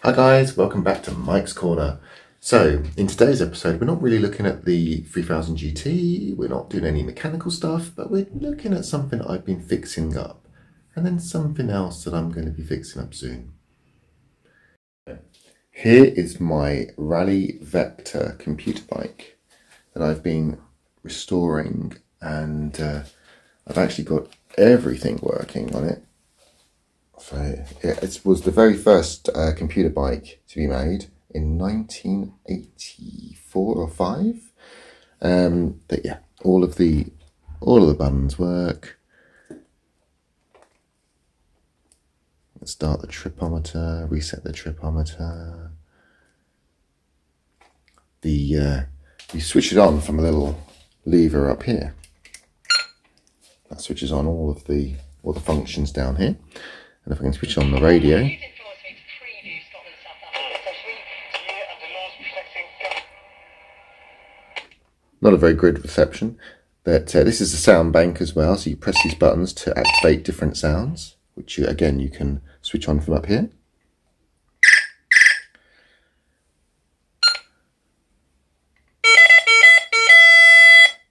Hi guys, welcome back to Mike's Corner. So in today's episode we're not really looking at the 3000 GT, we're not doing any mechanical stuff, but we're looking at something that I've been fixing up and then something else that I'm going to be fixing up soon. Here is my Raleigh Vektar Computer Bike that I've been restoring, and I've actually got everything working on it. So it was the very first computer bike to be made in 1984 or 5. But yeah, all of the buttons work. Let's start the tripometer, reset the tripometer. You switch it on from a little lever up here. That switches on all the functions down here. And if I can switch on the radio. Not a very good reception, but this is a sound bank as well, so you press these buttons to activate different sounds, which again you can switch on from up here.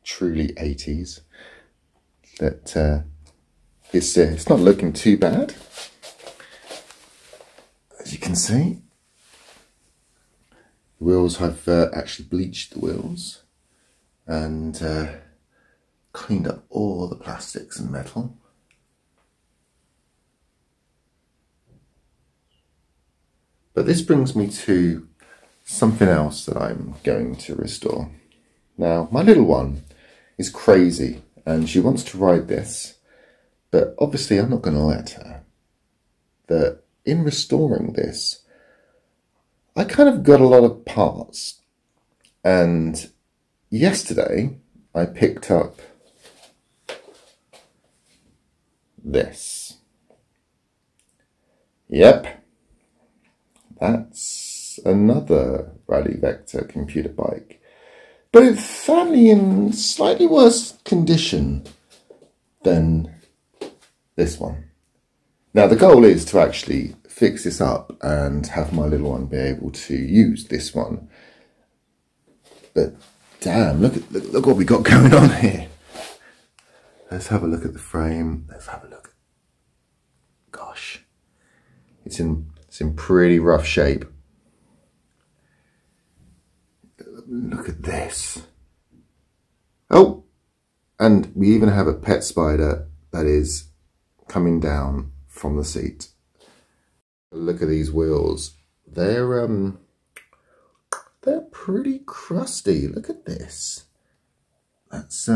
Truly 80s. But it's not looking too bad. As you can see, the wheels, I've actually bleached the wheels and cleaned up all the plastics and metal. But this brings me to something else that I'm going to restore. Now, my little one is crazy and she wants to ride this, but obviously I'm not going to let her. That in restoring this, I kind of got a lot of parts, and yesterday I picked up this. Yep, that's another Raleigh Vektar computer bike, but it's sadly in slightly worse condition than this one. Now the goal is to actually fix this up and have my little one be able to use this one. But damn, look what we got going on here. Let's have a look at the frame. Let's have a look. Gosh, it's in pretty rough shape. Look at this. Oh, and we even have a pet spider that is coming down from the seat. Look at these wheels. They're pretty crusty. Look at this. That's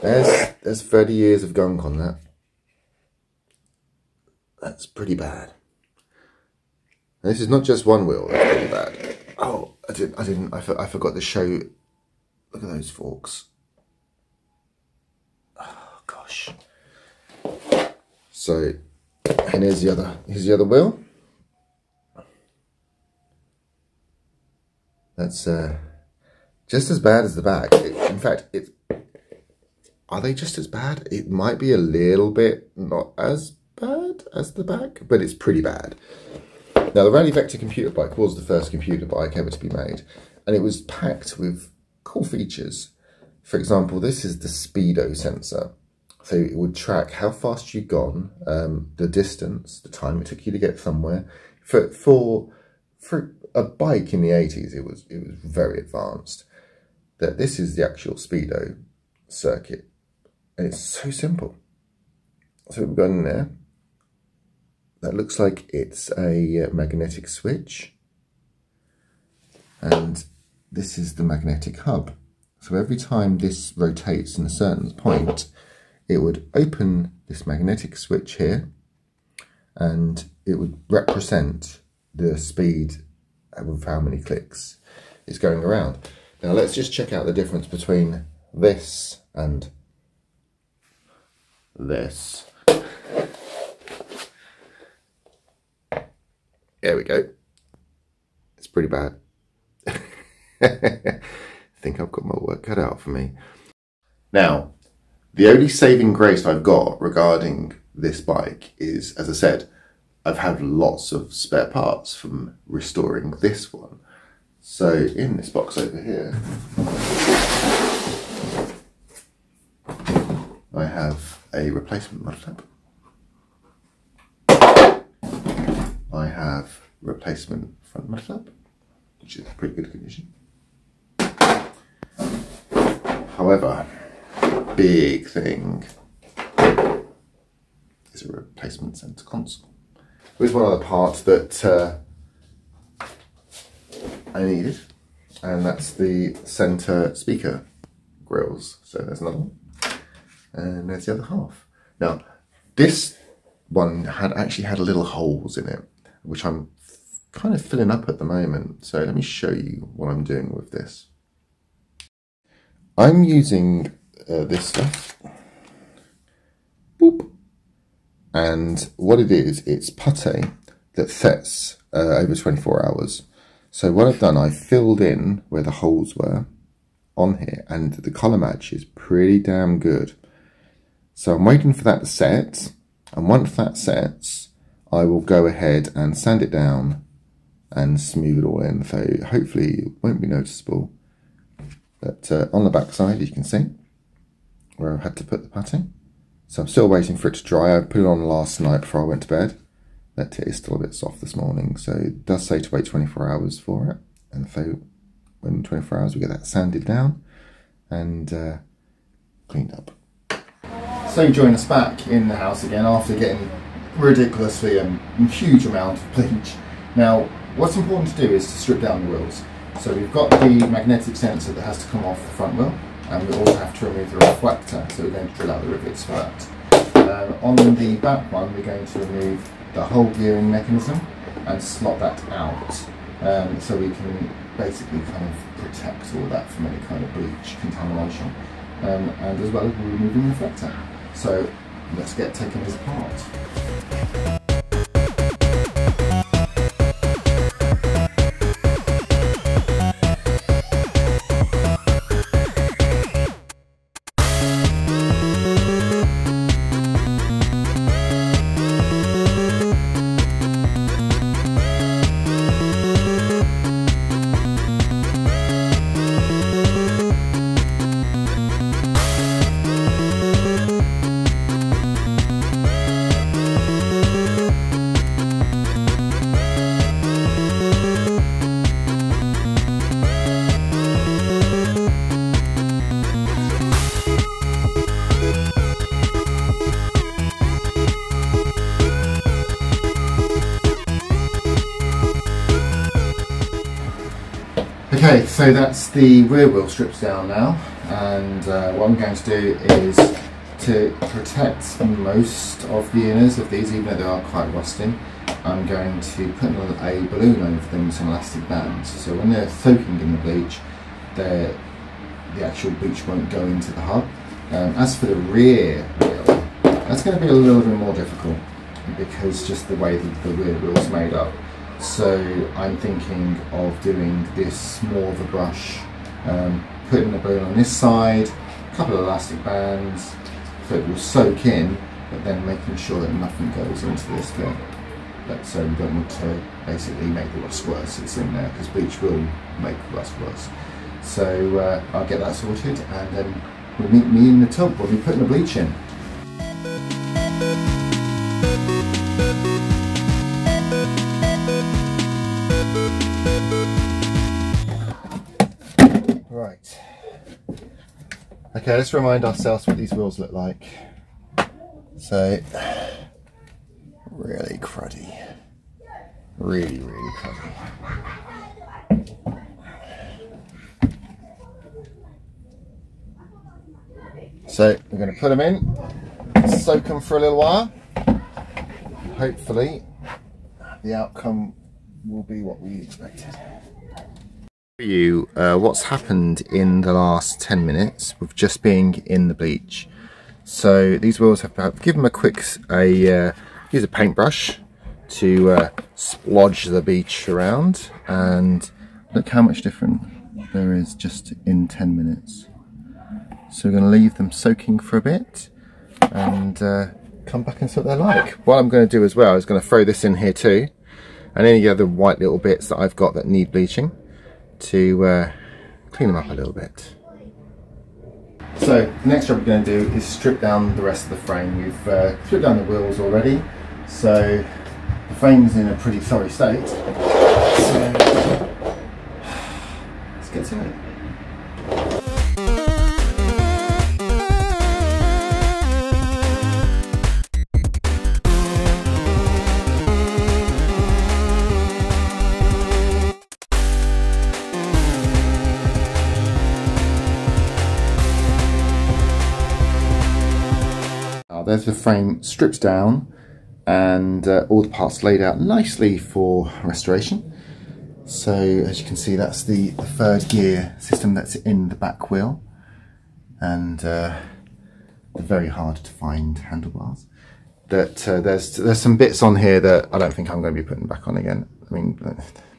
there's 30 years of gunk on that. That's pretty bad. And this is not just one wheel that's pretty bad. Oh, I forgot to show you. Look at those forks. Oh gosh. So, and here's the other wheel. That's just as bad as the back. In fact, are they just as bad? It might be a little bit not as bad as the back, but it's pretty bad. Now, the Raleigh Vektar Computer Bike was the first computer bike ever to be made, and it was packed with cool features. For example, this is the speedo sensor. So it would track how fast you'd gone, the distance, the time it took you to get somewhere. For a bike in the 80s, it was very advanced. That this is the actual speedo circuit, and it's so simple. So we've got in there. That looks like it's a magnetic switch, and this is the magnetic hub. So every time this rotates in a certain point, it would open this magnetic switch here, and it would represent the speed of how many clicks is going around. Now let's just check out the difference between this and this. There we go. It's pretty bad. I think I've got my work cut out for me. Now, the only saving grace I've got regarding this bike is, as I said, I've had lots of spare parts from restoring this one. So in this box over here, I have a replacement mud flap. I have replacement front mud flap, which is pretty good condition. However, big thing is a replacement centre console. Here's one other part that I needed, and that's the centre speaker grills. So there's another one, and there's the other half. Now, this one actually had little holes in it, which I'm kind of filling up at the moment. So let me show you what I'm doing with this. I'm using this stuff. Boop. And what it is, it's putty that sets over 24 hours. So what I've done, I filled in where the holes were on here, and the colour match is pretty damn good. So I'm waiting for that to set, and once that sets, I will go ahead and sand it down and smooth it all in, so hopefully it won't be noticeable. But on the back side, you can see where I've had to put the putty. So I'm still waiting for it to dry. I put it on last night before I went to bed. That it is still a bit soft this morning, so it does say to wait 24 hours for it. And so in 24 hours we get that sanded down and cleaned up. So you join us back in the house again after getting ridiculously huge amount of bleach. Now, what's important to do is to strip down the wheels. So we've got the magnetic sensor that has to come off the front wheel, and we also have to remove the reflector, so we're going to drill out the rivets for that. On the back one, we're going to remove the whole gearing mechanism and slot that out, so we can basically kind of protect all that from any kind of bleach contamination, and as well as removing the reflector. So let's get taking this apart. Okay, so that's the rear wheel strips down now, and what I'm going to do is to protect most of the inners of these, even though they are quite rusty. I'm going to put a balloon over them with some elastic bands, so when they're soaking in the bleach, the actual bleach won't go into the hub. As for the rear wheel, that's going to be a little bit more difficult because just the way that the rear wheel is made up. So I'm thinking of doing this more of a brush, putting the balloon on this side, a couple of elastic bands, so it will soak in, but then making sure that nothing goes into this bit. So we don't want to basically make the rust worse. It's in there because bleach will make rust worse. So I'll get that sorted, and then we'll meet me in the tub when we put the bleach in. Right. Okay, let's remind ourselves what these wheels look like. So, really cruddy. Really, really cruddy. So, we're going to put them in, soak them for a little while. Hopefully, the outcome will be what we expected. What's happened in the last 10 minutes with just being in the bleach. So these wheels have given them a quick use a paintbrush to splodge the bleach around, and look how much different there is just in 10 minutes. So we're going to leave them soaking for a bit and come back and see what they're like. What I'm going to do as well is going to throw this in here too, and any other white little bits that I've got that need bleaching to clean them up a little bit. So the next job we're going to do is strip down the rest of the frame. We've stripped down the wheels already, so the frame's in a pretty sorry state. So let's get to it. There's the frame stripped down and all the parts laid out nicely for restoration. So as you can see, that's the third gear system that's in the back wheel, and they're very hard to find handlebars. That there's some bits on here that I don't think I'm going to be putting back on again. I mean,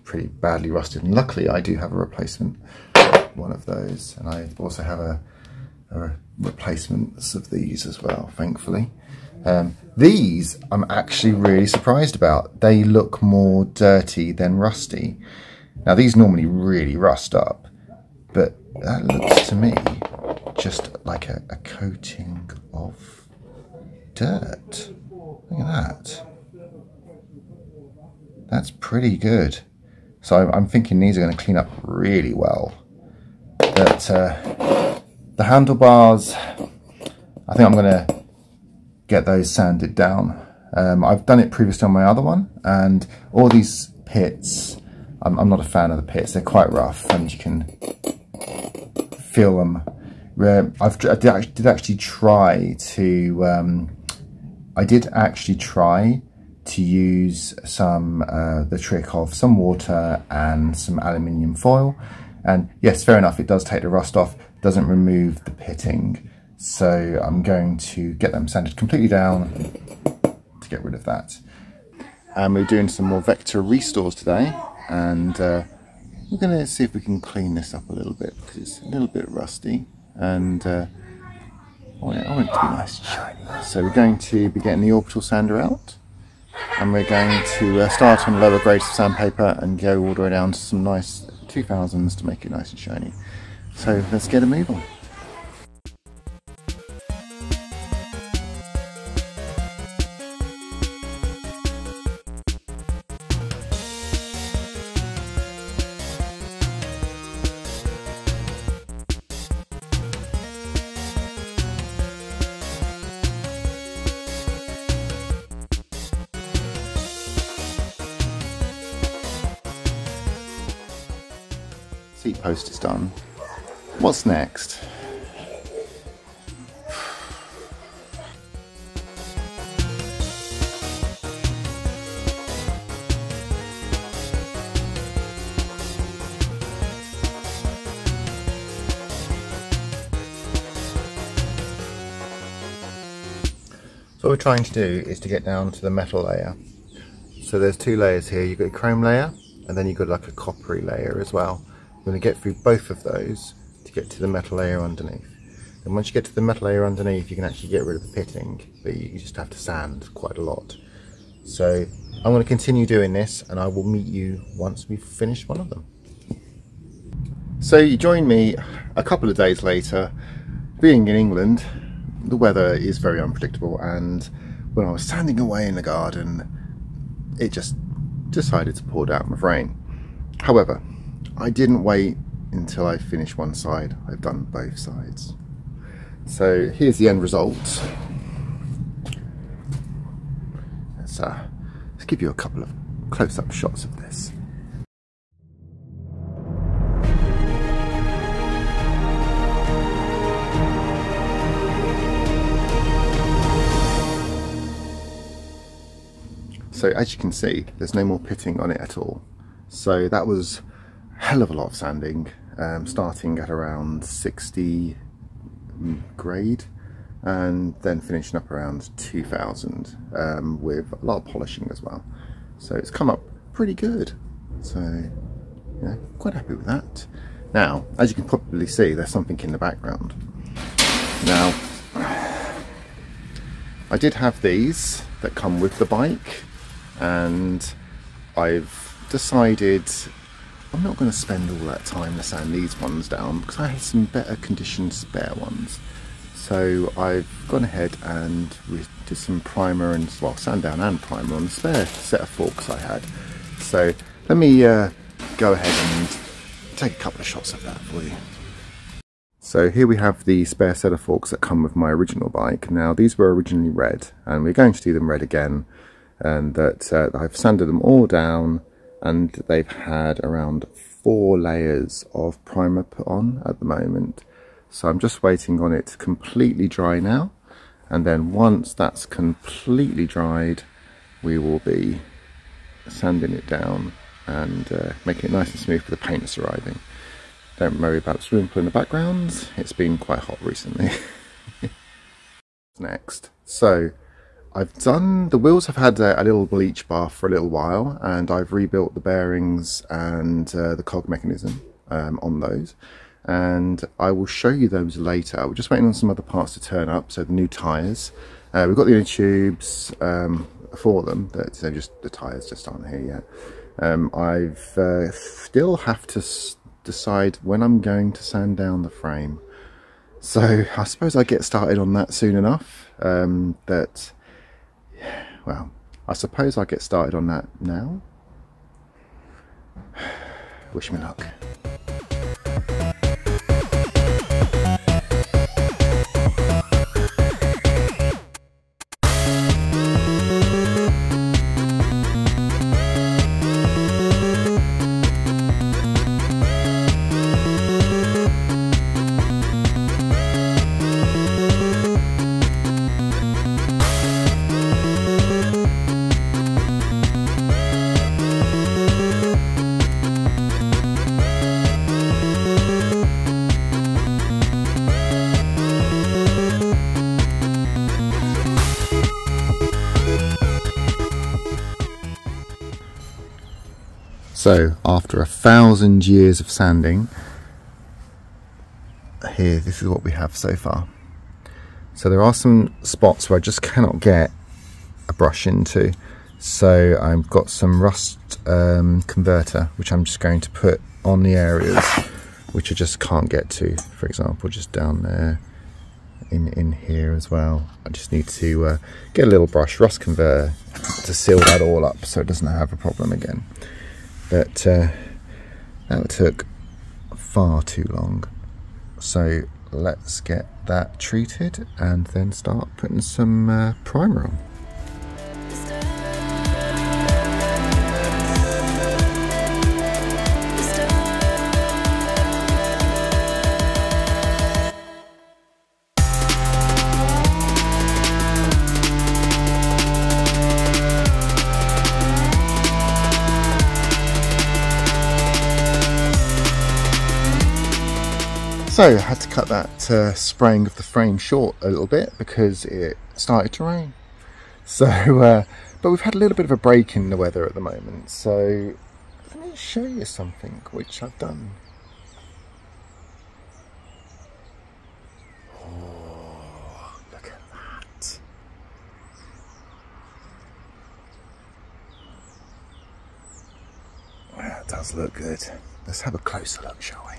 pretty badly rusted, and luckily I do have a replacement one of those, and I also have a replacements of these as well, thankfully. These I'm actually really surprised about. They look more dirty than rusty. Now these normally really rust up, but that looks to me just like a coating of dirt. Look at that. That's pretty good. So I'm thinking these are going to clean up really well. But the handlebars, I think I'm going to get those sanded down. I've done it previously on my other one, and all these pits, I'm not a fan of the pits. They're quite rough and you can feel them. I did actually try to use some the trick of some water and some aluminium foil, and yes, fair enough, it does take the rust off, doesn't remove the pitting, so I'm going to get them sanded completely down to get rid of that. And we're doing some more Vektar restores today, and we're going to see if we can clean this up a little bit because it's a little bit rusty, and I want it to be nice and shiny. So we're going to be getting the orbital sander out, and we're going to start on lower grades of sandpaper and go all the way down to some nice 2000s to make it nice and shiny. So let's get a move on. Seat post is done. What's next? So what we're trying to do is to get down to the metal layer. So there's two layers here. You've got a chrome layer, and then you've got like a coppery layer as well. You're going to get through both of those to get to the metal layer underneath. And once you get to the metal layer underneath, you can actually get rid of the pitting, but you just have to sand quite a lot. So I'm going to continue doing this, and I will meet you once we've finished one of them. So you join me a couple of days later. Being in England, the weather is very unpredictable, and when I was sanding away in the garden, it just decided to pour down with rain. However, I didn't wait until I finished one side. I've done both sides. So here's the end result. Let's give you a couple of close-up shots of this. So as you can see, there's no more pitting on it at all. So that was hell of a lot of sanding, starting at around 60 grade and then finishing up around 2000 with a lot of polishing as well. So it's come up pretty good. So yeah, quite happy with that. Now, as you can probably see, there's something in the background. Now, I did have these that come with the bike, and I've decided I'm not going to spend all that time to sand these ones down because I had some better conditioned spare ones. So I've gone ahead and did some primer and, well, sand down and primer on the spare set of forks I had. So let me go ahead and take a couple of shots of that for you. So here we have the spare set of forks that come with my original bike. Now these were originally red, and we're going to do them red again, and that I've sanded them all down, and they've had around 4 layers of primer put on at the moment. So I'm just waiting on it to completely dry now, and then once that's completely dried, we will be sanding it down and making it nice and smooth for the paint that's arriving. Don't worry about the swimming pool in the background, it's been quite hot recently. Next, so I've done, the wheels have had a little bleach bath for a little while, and I've rebuilt the bearings and the cog mechanism on those, and I will show you those later. We're just waiting on some other parts to turn up, so the new tyres. We've got the inner tubes for them, but they're just, the tyres just aren't here yet. I've still have to decide when I'm going to sand down the frame. So I suppose I get started on that soon enough. Well, I suppose I get started on that now. Wish me luck. So after 1,000 years of sanding, here, this is what we have so far. So there are some spots where I just cannot get a brush into. So I've got some rust converter, which I'm just going to put on the areas which I just can't get to. For example, just down there, in here as well. I just need to get a little brush, rust converter, to seal that all up so it doesn't have a problem again. But that took far too long. So let's get that treated and then start putting some primer on. So I had to cut that spraying of the frame short a little bit because it started to rain. So, but we've had a little bit of a break in the weather at the moment. So let me show you something which I've done. Oh, look at that. That does look good. Let's have a closer look, shall we?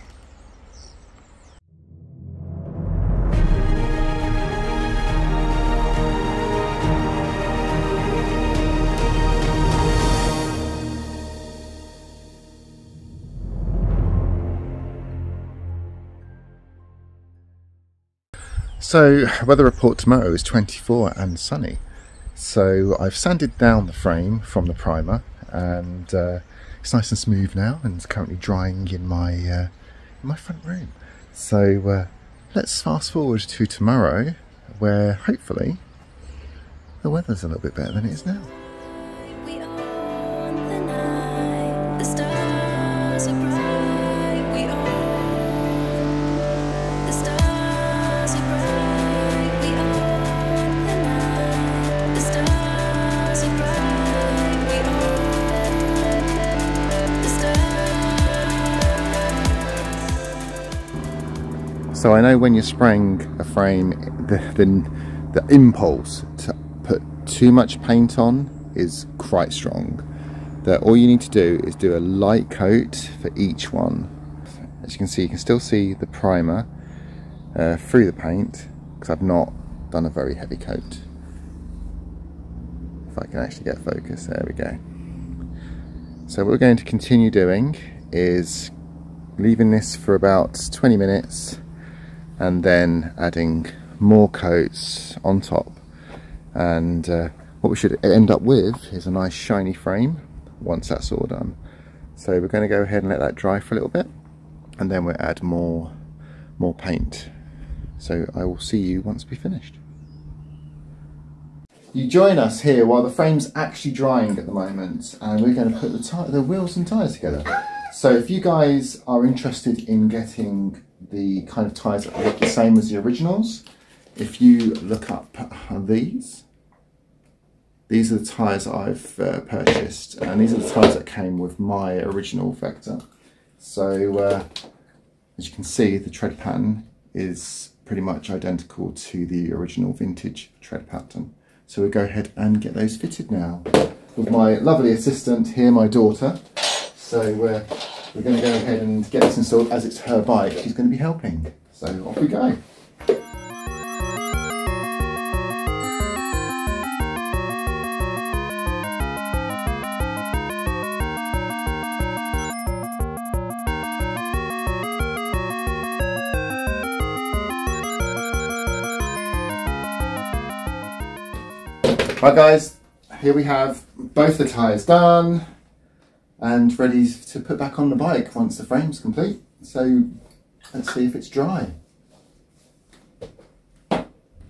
So weather report tomorrow is 24 and sunny. So I've sanded down the frame from the primer, and it's nice and smooth now, and it's currently drying in my front room. So let's fast forward to tomorrow, where hopefully the weather's a little bit better than it is now. So I know when you're spraying a frame, the impulse to too much paint on is quite strong. That all you need to do is do a light coat for each one. As you can still see the primer through the paint, because I've not done a very heavy coat. If I can actually get focus, there we go. So what we're going to continue doing is leaving this for about 20 minutes and then adding more coats on top. And what we should end up with is a nice shiny frame once that's all done. So we're going to go ahead and let that dry for a little bit, and then we'll add more paint. So I will see you once we're finished. You join us here while the frame's actually drying at the moment, and we're going to put the wheels and tyres together. So if you guys are interested in getting the kind of tyres that look the same as the originals, if you look up these are the tyres that I've purchased, and these are the tyres that came with my original Vektar. So as you can see, the tread pattern is pretty much identical to the original vintage tread pattern. So we'll go ahead and get those fitted now with my lovely assistant here, my daughter. So we're going to go ahead and get this installed. As it's her bike, she's going to be helping. So off we go. Right guys, here we have both the tyres done and ready to put back on the bike once the frame's complete. So let's see if it's dry.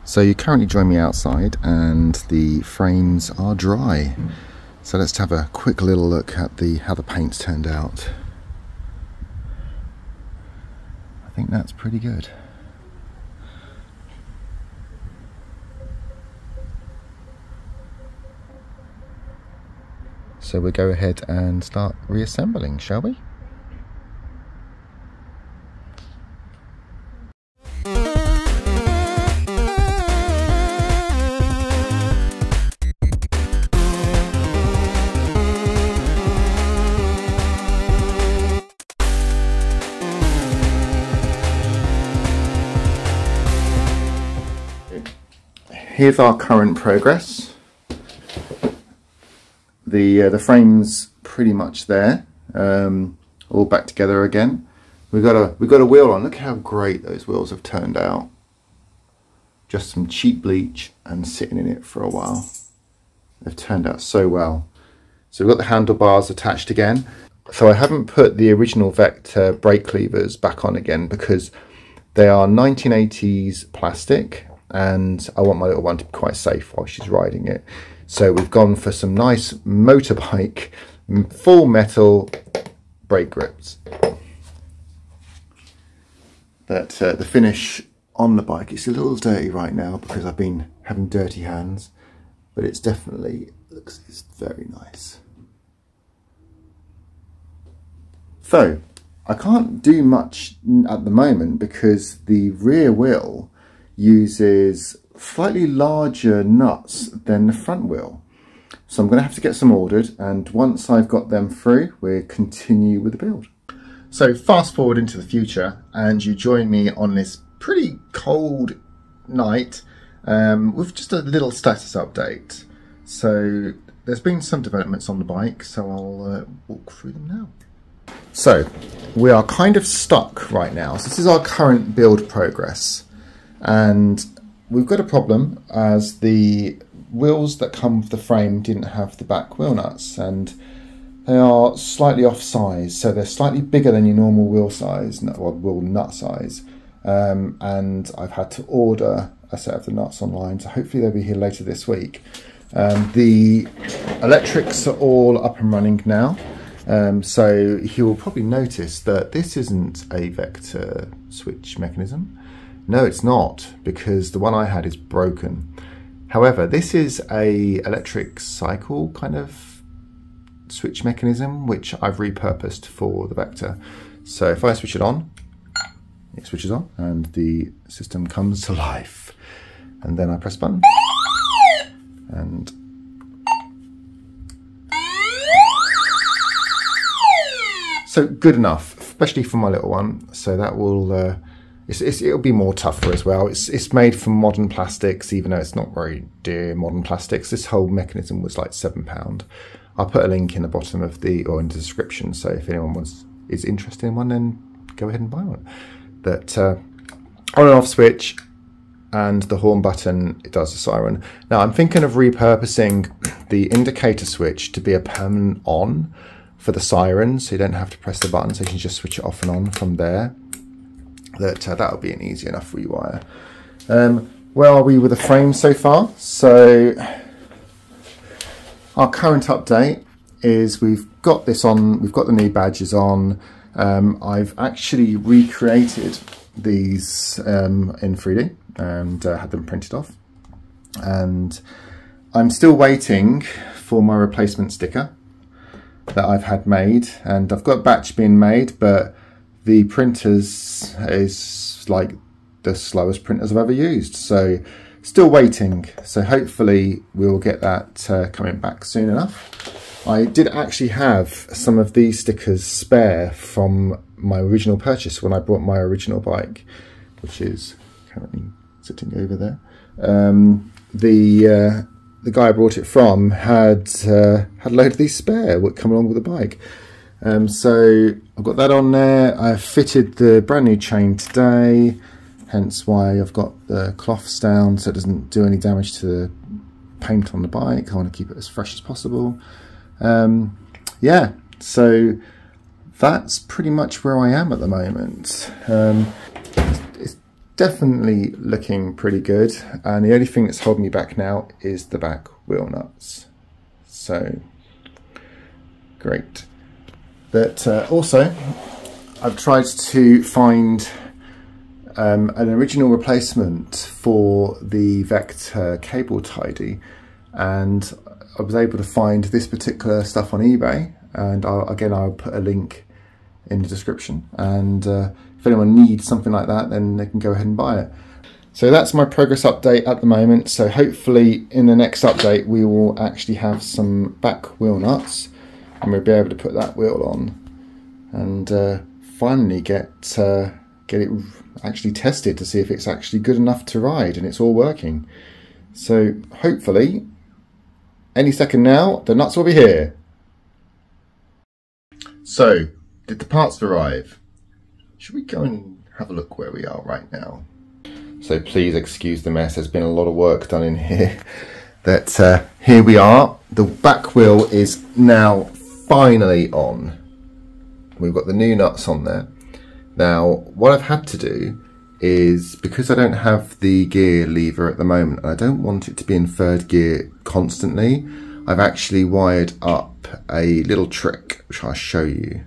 So you currently join me outside and the frames are dry. So let's have a quick little look at how the paint's turned out. I think that's pretty good. So we'll go ahead and start reassembling, shall we? Here's our current progress. The frame's pretty much there, all back together again. We've got a wheel on. Look how great those wheels have turned out. Just some cheap bleach and sitting in it for a while. They've turned out so well. So we've got the handlebars attached again. So I haven't put the original Vektar brake levers back on again because they are 1980s plastic, and I want my little one to be quite safe while she's riding it. So we've gone for some nice motorbike full metal brake grips. That the finish on the bike, it's a little dirty right now because I've been having dirty hands, but it's very nice. So I can't do much at the moment because the rear wheel uses slightly larger nuts than the front wheel. So I'm going to have to get some ordered, and once I've got them through, we'll continue with the build. So fast forward into the future and you join me on this pretty cold night with just a little status update. So there's been some developments on the bike, so I'll walk through them now. So we are kind of stuck right now. So this is our current build progress, and we've got a problem as the wheels that come with the frame didn't have the back wheel nuts, and they are slightly off size, so they're slightly bigger than your normal wheel size, or wheel nut size, and I've had to order a set of the nuts online, so hopefully they'll be here later this week. The electrics are all up and running now, so you will probably notice that this isn't a Vektar switch mechanism. No, it's not, because the one I had is broken. However, this is a electric cycle kind of switch mechanism, which I've repurposed for the Vektar. So if I switch it on, it switches on and the system comes to life. And then I press button and So good enough, especially for my little one. So that will, it'll be more tougher as well. It's made from modern plastics, even though it's not very dear modern plastics. This whole mechanism was like £7. I'll put a link in the bottom of or in the description. So if anyone is interested in one, then go ahead and buy one. But on and off switch, and the horn button, it does the siren. Now I'm thinking of repurposing the indicator switch to be a permanent on for the siren, so you don't have to press the button, so you can just switch it off and on from there. That'll be an easy enough rewire. Where are we with the frame so far? So our current update is we've got this on, we've got the new badges on. I've actually recreated these in 3D and had them printed off, and I'm still waiting for my replacement sticker that I've had made, and I've got a batch being made, but the printers is like the slowest printers I've ever used, so still waiting. So hopefully we'll get that coming back soon enough. I did actually have some of these stickers spare from my original purchase when I bought my original bike, which is currently sitting over there. The guy I bought it from had a load of these spare what come along with the bike. So I've got that on there. I fitted the brand new chain today, hence why I've got the cloths down so it doesn't do any damage to the paint on the bike. I want to keep it as fresh as possible. Yeah, so that's pretty much where I am at the moment. It's definitely looking pretty good, and the only thing that's holding me back now is the back wheel nuts. So great. But also I've tried to find an original replacement for the Vektar cable tidy, and I was able to find this particular stuff on eBay, and I'll put a link in the description, and if anyone needs something like that, then they can go ahead and buy it. So that's my progress update at the moment. So hopefully in the next update we will actually have some back wheel nuts, and we'll be able to put that wheel on and finally get it actually tested to see if it's actually good enough to ride and it's all working. So hopefully any second now the nuts will be here. So did the parts arrive? Should we go and have a look where we are right now? So please excuse the mess, there's been a lot of work done in here. That here we are, the back wheel is now finally on. We've got the new nuts on there. Now what I've had to do is, because I don't have the gear lever at the moment and I don't want it to be in third gear constantly, I've actually wired up a little trick which I'll show you.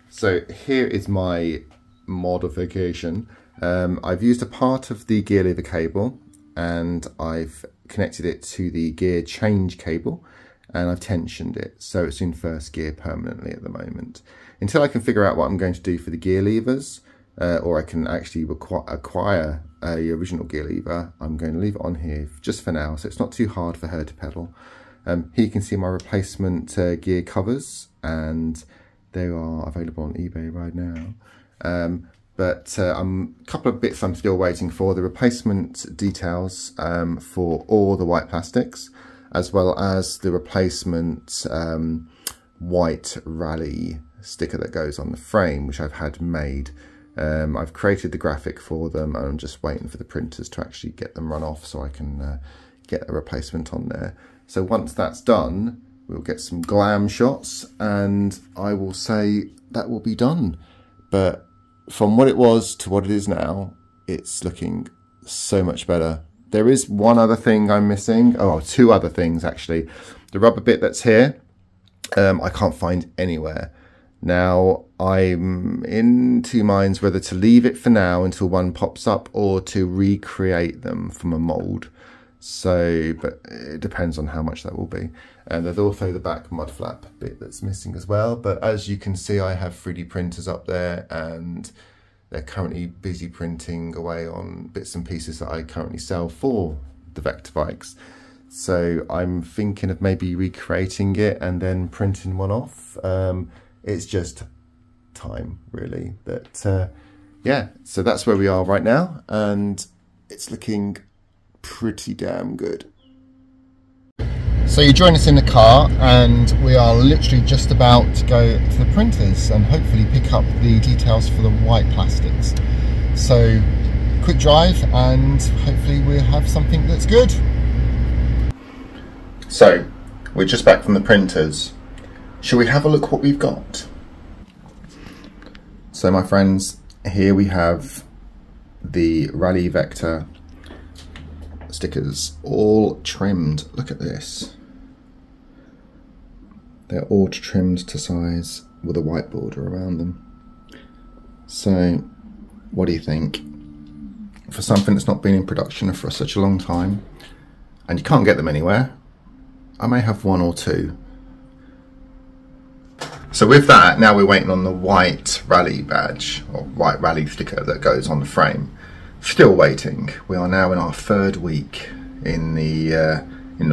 So here is my modification. I've used a part of the gear lever cable and I've connected it to the gear change cable, and I've tensioned it so it's in first gear permanently at the moment. Until I can figure out what I'm going to do for the gear levers, or I can actually acquire a original gear lever, I'm going to leave it on here just for now, so it's not too hard for her to pedal. Here you can see my replacement gear covers, and they are available on eBay right now. But a couple of bits I'm still waiting for: the replacement details for all the white plastics, as well as the replacement white Raleigh sticker that goes on the frame, which I've had made. I've created the graphic for them, and I'm just waiting for the printers to actually get them run off so I can get a replacement on there. So once that's done, we'll get some glam shots, and I will say that will be done. But from what it was to what it is now, it's looking so much better. There is one other thing I'm missing. Oh, two other things actually. The rubber bit that's here, I can't find anywhere. Now, I'm in two minds whether to leave it for now until one pops up or to recreate them from a mould. So, but it depends on how much that will be. And there's also the back mud flap bit that's missing as well. But as you can see, I have 3D printers up there, and they're currently busy printing away on bits and pieces that I currently sell for the Vektar bikes. So I'm thinking of maybe recreating it and then printing one off. It's just time, really. But yeah, so that's where we are right now, and it's looking pretty damn good. So you join us in the car, and we are literally just about to go to the printers and hopefully pick up the details for the white plastics. So quick drive, and hopefully we'll have something that's good. So we're just back from the printers. Shall we have a look what we've got? So my friends, here we have the Raleigh Vektar stickers all trimmed. Look at this. They're all trimmed to size with a white border around them. So what do you think? For something that's not been in production for such a long time, and you can't get them anywhere, I may have one or two. So with that, now we're waiting on the white Raleigh badge, or white Raleigh sticker that goes on the frame. Still waiting. We are now in our third week in the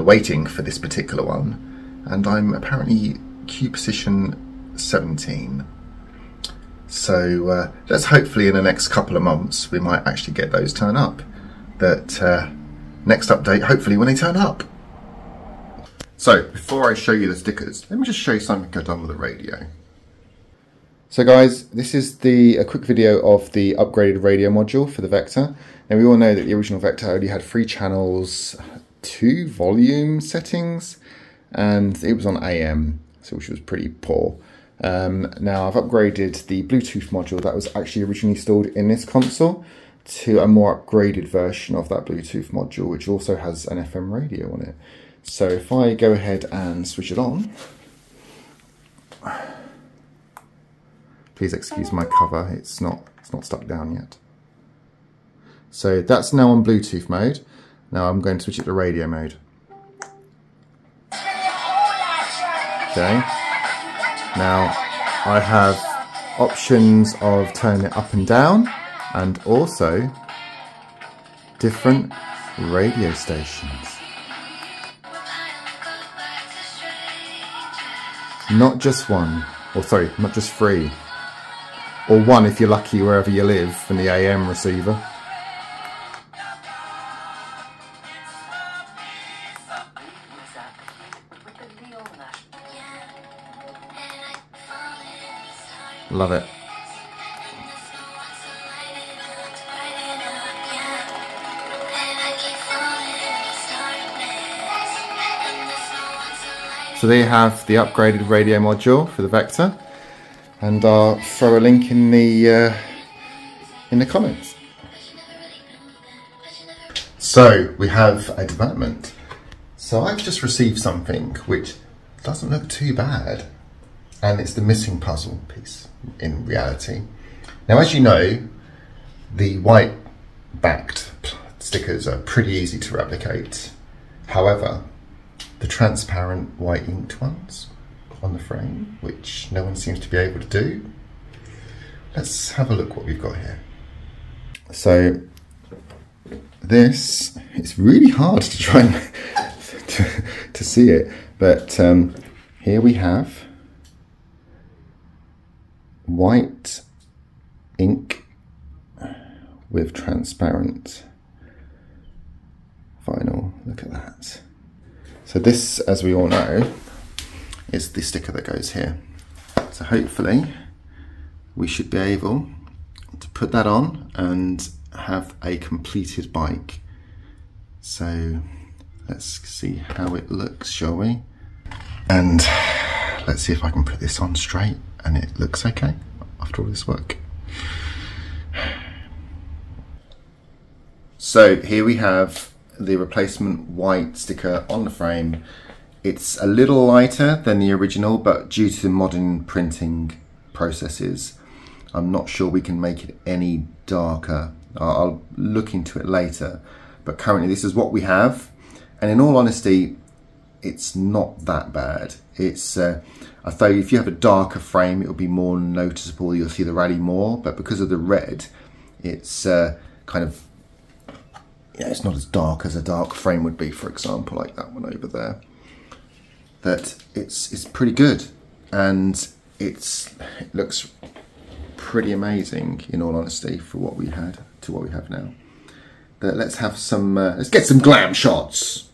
waiting for this particular one, and I'm apparently queue position 17. So let's hopefully in the next couple of months we might actually get those turn up. But next update, hopefully when they turn up. So before I show you the stickers, let me just show you something I've done with the radio. So guys, this is a quick video of the upgraded radio module for the Vektar. Now we all know that the original Vektar only had 3 channels, 2 volume settings, and it was on AM, so which was pretty poor. Now I've upgraded the Bluetooth module that was actually originally installed in this console to a more upgraded version of that Bluetooth module, which also has an FM radio on it. So if I go ahead and switch it on, please excuse my cover, it's not stuck down yet. So that's now on Bluetooth mode. Now I'm going to switch it to radio mode. Okay. Now I have options of turning it up and down, and also different radio stations. Not just one, or sorry, not just 3. Or 1 if you're lucky wherever you live from the AM receiver. Love it. So there you have the upgraded radio module for the Vektar, and I'll throw a link in the comments. So we have a development. So I've just received something which doesn't look too bad, and it's the missing puzzle piece in reality. Now, as you know, the white backed stickers are pretty easy to replicate. However, the transparent white inked ones on the frame, which no one seems to be able to do. Let's have a look what we've got here. So this, it's really hard to try and to see it, but here we have white ink with transparent vinyl. Look at that. So this, as we all know, is the sticker that goes here. So hopefully we should be able to put that on and have a completed bike. So let's see how it looks, shall we? And let's see if I can put this on straight and it looks okay after all this work. So here we have the replacement white sticker on the frame. It's a little lighter than the original, but due to modern printing processes, I'm not sure we can make it any darker. I'll look into it later, but currently this is what we have, and in all honesty, it's not that bad. It's I thought if you have a darker frame, it'll be more noticeable. You'll see the Raleigh more, but because of the red, it's kind of, yeah, it's not as dark as a dark frame would be, for example, like that one over there. But it's pretty good, and it looks pretty amazing, in all honesty, for what we had to what we have now. But let's have some, let's get some glam shots.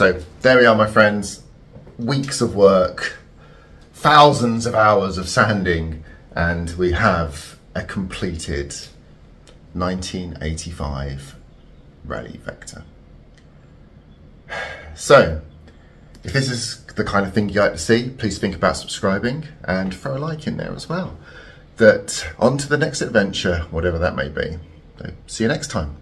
So there we are, my friends. Weeks of work, thousands of hours of sanding, and we have a completed 1985 Raleigh Vektar. So if this is the kind of thing you like to see, please think about subscribing and throw a like in there as well. On to the next adventure, whatever that may be. So see you next time.